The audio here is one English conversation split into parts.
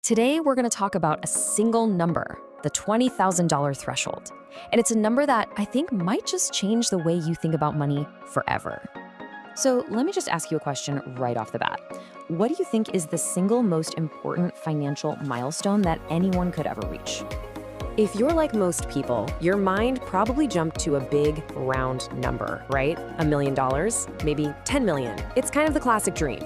Today, we're going to talk about a single number, the $20,000 threshold. And it's a number that I think might just change the way you think about money forever. So let me just ask you a question right off the bat. What do you think is the single most important financial milestone that anyone could ever reach? If you're like most people, your mind probably jumped to a big, round number, right? $1 million, maybe 10 million. It's kind of the classic dream.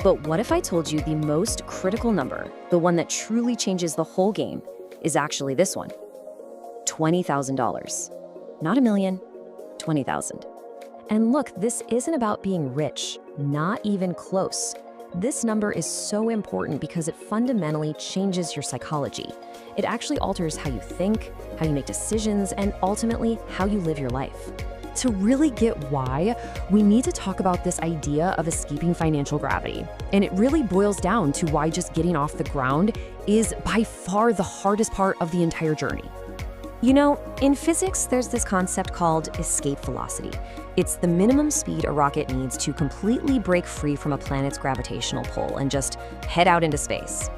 But what if I told you the most critical number, the one that truly changes the whole game, is actually this one? $20,000. Not a million, 20,000. And look, this isn't about being rich, not even close. This number is so important because it fundamentally changes your psychology. It actually alters how you think, how you make decisions, and ultimately how you live your life. To really get why, we need to talk about this idea of escaping financial gravity. And it really boils down to why just getting off the ground is by far the hardest part of the entire journey. You know, in physics, there's this concept called escape velocity. It's the minimum speed a rocket needs to completely break free from a planet's gravitational pull and just head out into space.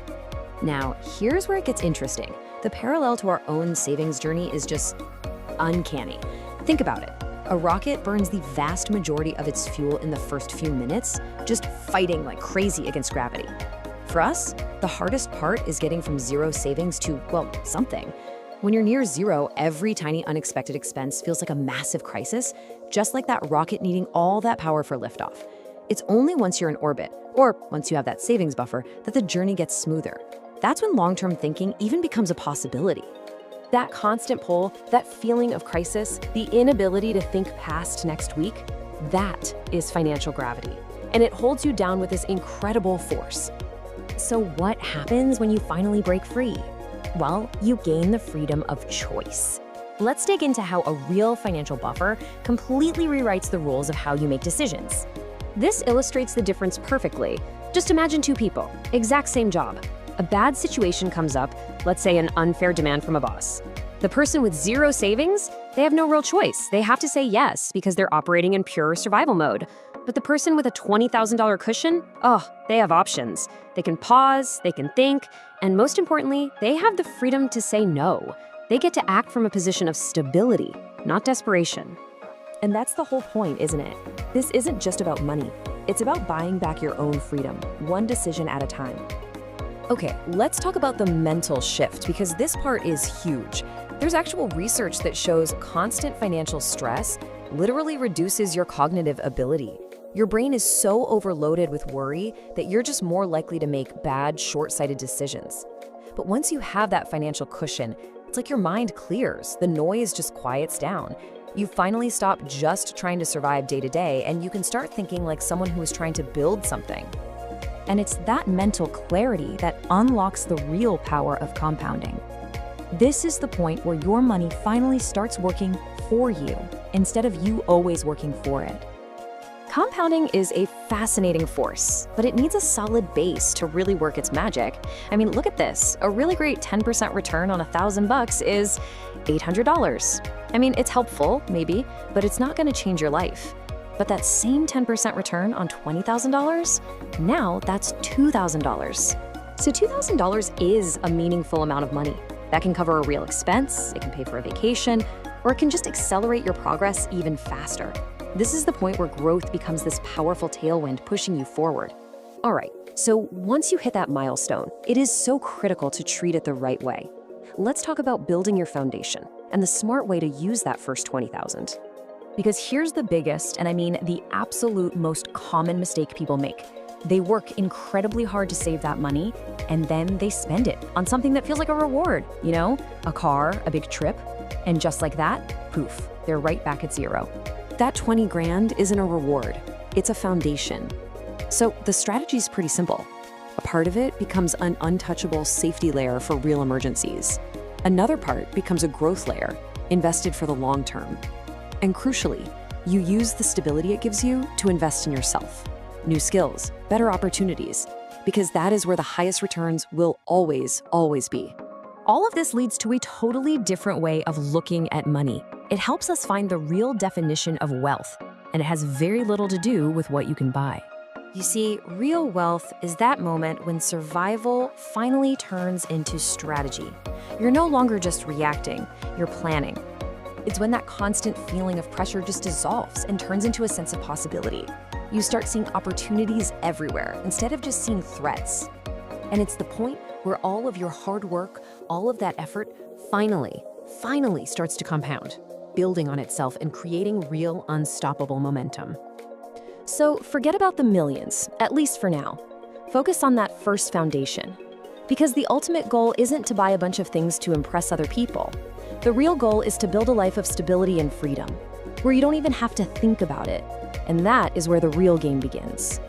Now, here's where it gets interesting. The parallel to our own savings journey is just uncanny. Think about it. A rocket burns the vast majority of its fuel in the first few minutes, just fighting like crazy against gravity. For us, the hardest part is getting from zero savings to, well, something. When you're near zero, every tiny unexpected expense feels like a massive crisis, just like that rocket needing all that power for liftoff. It's only once you're in orbit, or once you have that savings buffer, that the journey gets smoother. That's when long-term thinking even becomes a possibility. That constant pull, that feeling of crisis, the inability to think past next week, that is financial gravity. And it holds you down with this incredible force. So what happens when you finally break free? Well, you gain the freedom of choice. Let's dig into how a real financial buffer completely rewrites the rules of how you make decisions. This illustrates the difference perfectly. Just imagine two people, exact same job. A bad situation comes up, let's say an unfair demand from a boss. The person with zero savings, they have no real choice. They have to say yes because they're operating in pure survival mode. But the person with a $20,000 cushion, they have options. They can pause, they can think, and most importantly, they have the freedom to say no. They get to act from a position of stability, not desperation. And that's the whole point, isn't it? This isn't just about money. It's about buying back your own freedom, one decision at a time. Okay, let's talk about the mental shift because this part is huge. There's actual research that shows constant financial stress literally reduces your cognitive ability. Your brain is so overloaded with worry that you're just more likely to make bad, short-sighted decisions. But once you have that financial cushion, it's like your mind clears, the noise just quiets down. You finally stop just trying to survive day to day, and you can start thinking like someone who is trying to build something. And it's that mental clarity that unlocks the real power of compounding. This is the point where your money finally starts working for you instead of you always working for it. Compounding is a fascinating force, but it needs a solid base to really work its magic. I mean, look at this. A really great 10% return on $1,000 is $800. I mean, it's helpful, maybe, but it's not going to change your life. But that same 10% return on $20,000, now that's $2,000. So $2,000 is a meaningful amount of money. That can cover a real expense, it can pay for a vacation, or it can just accelerate your progress even faster. This is the point where growth becomes this powerful tailwind pushing you forward. All right, so once you hit that milestone, it is so critical to treat it the right way. Let's talk about building your foundation and the smart way to use that first $20,000. Because here's the biggest, and I mean the absolute most common mistake people make. They work incredibly hard to save that money, and then they spend it on something that feels like a reward, you know, a car, a big trip, and just like that, poof, they're right back at zero. That 20 grand isn't a reward, it's a foundation. So the strategy is pretty simple. A part of it becomes an untouchable safety layer for real emergencies. Another part becomes a growth layer, invested for the long term. And crucially, you use the stability it gives you to invest in yourself, new skills, better opportunities, because that is where the highest returns will always, always be. All of this leads to a totally different way of looking at money. It helps us find the real definition of wealth, and it has very little to do with what you can buy. You see, real wealth is that moment when survival finally turns into strategy. You're no longer just reacting, you're planning. It's when that constant feeling of pressure just dissolves and turns into a sense of possibility. You start seeing opportunities everywhere instead of just seeing threats. And it's the point where all of your hard work, all of that effort, finally starts to compound, building on itself and creating real unstoppable momentum. So forget about the millions, at least for now. Focus on that first foundation. Because the ultimate goal isn't to buy a bunch of things to impress other people. The real goal is to build a life of stability and freedom, where you don't even have to think about it. And that is where the real game begins.